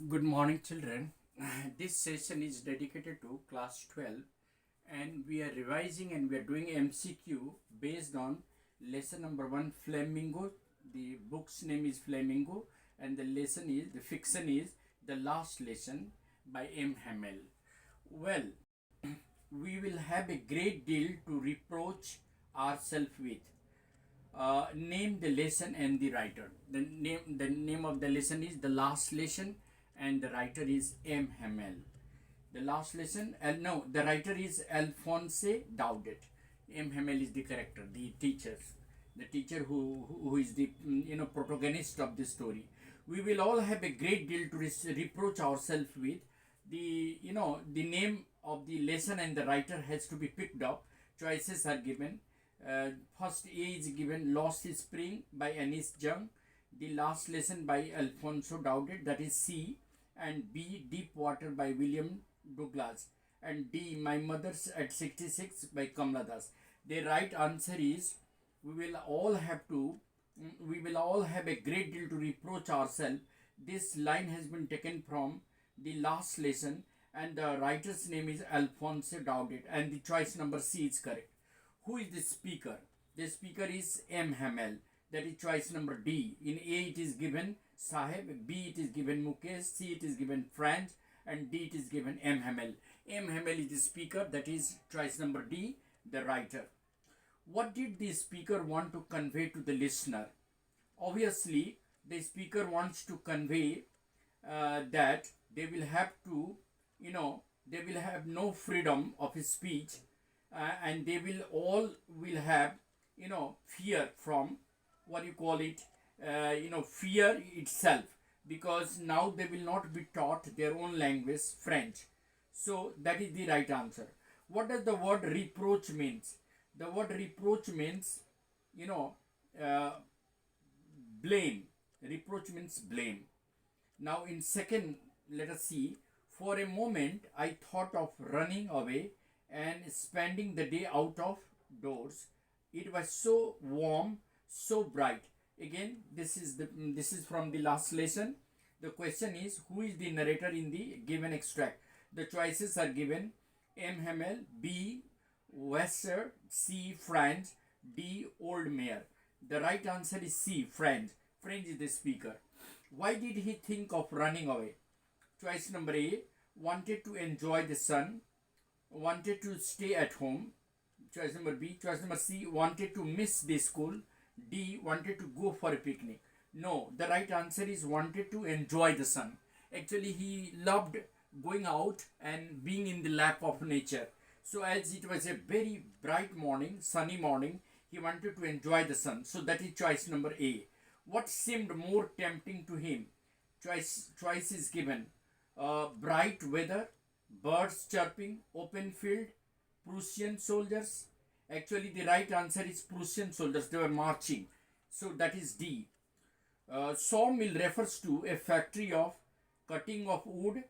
Good morning, children. This session is dedicated to class 12, and we are revising and we are doing MCQ based on lesson number 1, Flamingo. The book's name is Flamingo, and the fiction is The Last Lesson by M. Hamel. Well, we will have a great deal to reproach ourselves with. Name the lesson and the writer. The name of the lesson is The Last Lesson, and the writer is M. Hamel. The last lesson, no, the writer is Alphonse Daudet. M. Hamel is the character, the teacher who is the protagonist of the story. We will all have a great deal to reproach ourselves with. The name of the lesson and the writer has to be picked up. Choices are given. First A is given Lost Spring by Anis Jung. The Last Lesson by Alfonso Daudet, that is C. And B, Deep Water by William Douglas. And D, My Mother's at 66 by Kamla Das. The right answer is we will all have a great deal to reproach ourselves. This line has been taken from The Last Lesson, and the writer's name is Alphonse Daudet, and the choice number C is correct. Who is the speaker? The speaker is M. Hamel. That is choice number D. In A it is given Saheb, B it is given Mukesh, C it is given French, and D it is given M. Hamel. M. Hamel is the speaker. That is choice number D, the writer. What did the speaker want to convey to the listener? Obviously, the speaker wants to convey that they will have no freedom of speech, and they will have fear from fear itself, because now they will not be taught their own language, French. So that is the right answer. What does the word reproach means? The word reproach means blame. Reproach means blame. Now in second, let us see. For a moment I thought of running away and spending the day out of doors. It was so warm, so bright. Again, this is from the last lesson. The question is, who is the narrator in the given extract? The choices are given: M. Hamel, B. Wester, C. French, D. Old Mayor. The right answer is C. French. French is the speaker. Why did he think of running away? Choice number A: wanted to enjoy the sun, wanted to stay at home. Choice number B. Choice number C: wanted to miss the school. D. wanted to go for a picnic. No, the right answer is wanted to enjoy the sun. Actually, he loved going out and being in the lap of nature. So as it was a very bright morning, sunny morning, he wanted to enjoy the sun. So that is choice number A. What seemed more tempting to him? Choice is given: bright weather, birds chirping, open field, Prussian soldiers. Actually, the right answer is Prussian soldiers. They were marching. So that is D. Sawmill refers to a factory of cutting of wood.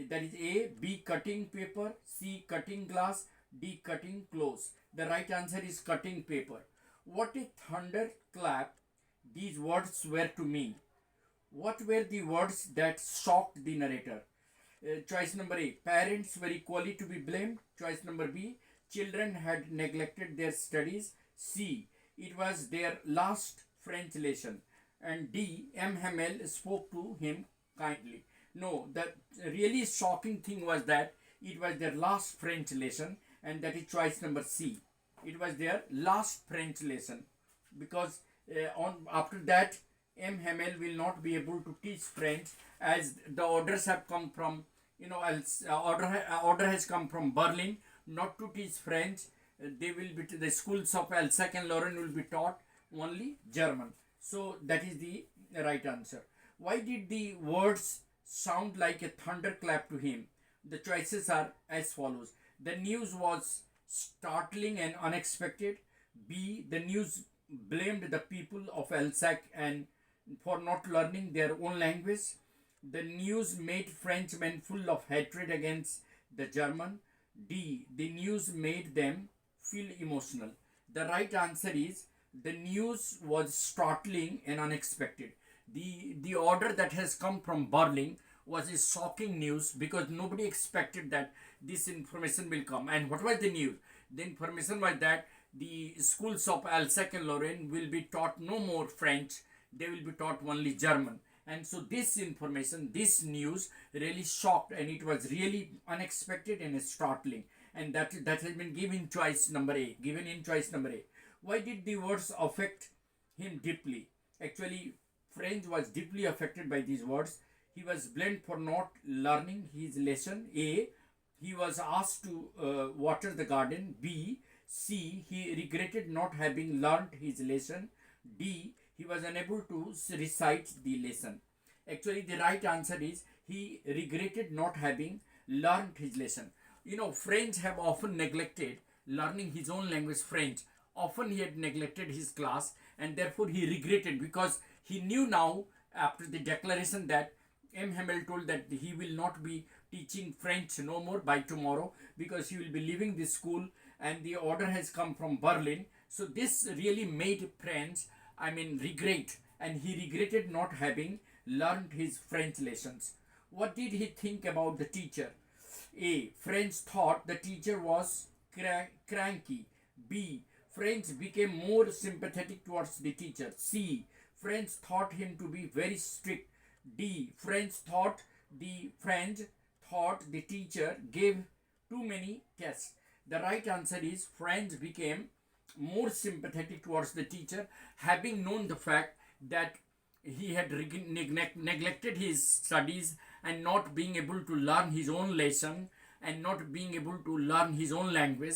That is A. B. Cutting paper. C. Cutting glass. D. Cutting clothes. The right answer is cutting paper. What a thunderclap these words were to me. What were the words that shocked the narrator? Choice number A: parents were equally to be blamed. Choice number B: children had neglected their studies. C: it was their last French lesson. And D: M. Hamel spoke to him kindly. No, the really shocking thing was that it was their last French lesson, and that is choice number C. It was their last French lesson, because after that M. Hamel will not be able to teach French, as the orders have come from order has come from Berlin not to teach French. The schools of Alsace and Lorraine will be taught only German. So that is the right answer. Why did the words sound like a thunderclap to him? The choices are as follows. The news was startling and unexpected. B. The news blamed the people of Alsace and for not learning their own language. The news made Frenchmen full of hatred against the German. D. The news made them feel emotional. The right answer is the news was startling and unexpected. The order that has come from Berlin was a shocking news because nobody expected that this information will come. And what was the news? The information was that the schools of Alsace and Lorraine will be taught no more French, they will be taught only German. And so this information, this news really shocked, and it was really unexpected and startling. And that has been given in choice number A. Why did the words affect him deeply? Actually, French was deeply affected by these words. He was blamed for not learning his lesson. A. He was asked to water the garden. B. C. He regretted not having learned his lesson. D. He was unable to recite the lesson. Actually, the right answer is he regretted not having learned his lesson. You know, French have often neglected learning his own language, French. Often he had neglected his class, and therefore he regretted, because he knew now after the declaration that M. Hamel told that he will not be teaching French no more by tomorrow because he will be leaving the school, and the order has come from Berlin. So this really made French, regret, and he regretted not having learned his French lessons. What did he think about the teacher? A. French thought the teacher was cranky. B. French became more sympathetic towards the teacher. C. French thought him to be very strict. D. French thought the teacher gave too many tests. The right answer is French became more sympathetic towards the teacher, having known the fact that he had neglected his studies and not being able to learn his own lesson and not being able to learn his own language.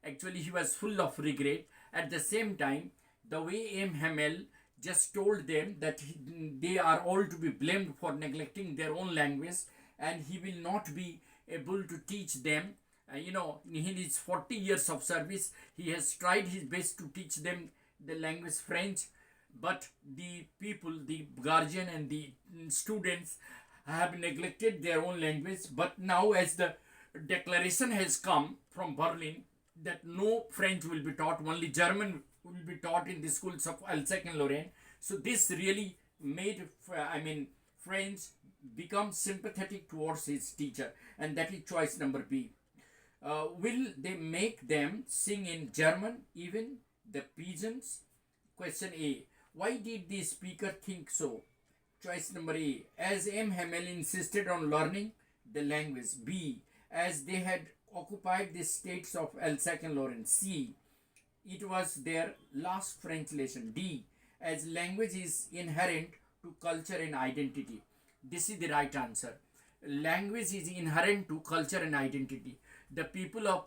Actually, he was full of regret. At the same time, the way M. Hamel just told them that they are all to be blamed for neglecting their own language, and he will not be able to teach them. In his 40 years of service, he has tried his best to teach them the language French, but the people, the guardian and the students have neglected their own language. But now, as the declaration has come from Berlin that no French will be taught, only German will be taught in the schools of Alsace and Lorraine. So this really made, French become sympathetic towards his teacher, and that is choice number B. Will they make them sing in German, even the pigeons? Question A. Why did the speaker think so? Choice number A. As M. Hamel insisted on learning the language. B. As they had occupied the states of Alsace and Lorraine. C. It was their last French lesson. D. As language is inherent to culture and identity. This is the right answer. Language is inherent to culture and identity. The people of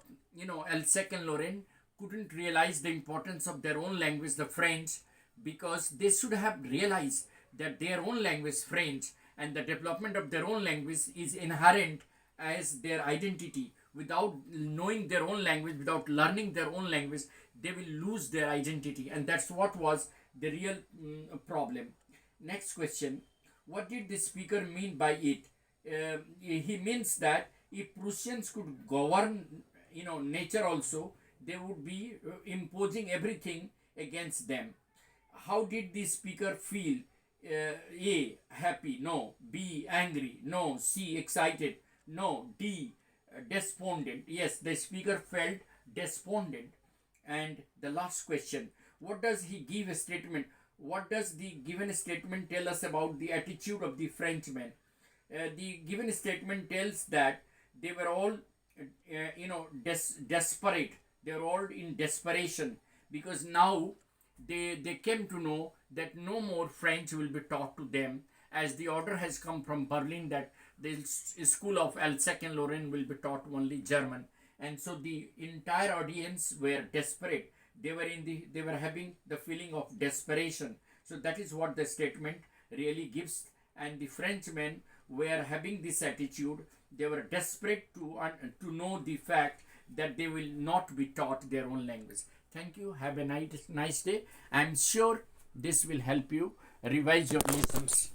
Alsace and Lorraine couldn't realize the importance of their own language, the French, because they should have realized that their own language, French, and the development of their own language is inherent as their identity. Without knowing their own language, without learning their own language, they will lose their identity, and that's what was the real problem. Next question. What did the speaker mean by it? He means that if Prussians could govern nature also, they would be imposing everything against them. How did the speaker feel? A. Happy? No. B. Angry? No. C. Excited? No. D. Despondent? Yes, the speaker felt despondent. And the last question. What does he give a statement? What does the given statement tell us about the attitude of the Frenchmen? The given statement tells that they were all, desperate. They were all in desperation, because now they came to know that no more French will be taught to them, as the order has come from Berlin that the school of Alsace and Lorraine will be taught only German. And so the entire audience were desperate. They were having the feeling of desperation. So that is what the statement really gives. And the Frenchmen were having this attitude. They were desperate to know the fact that they will not be taught their own language. Thank you. Have a nice day. I am sure this will help you revise your lessons.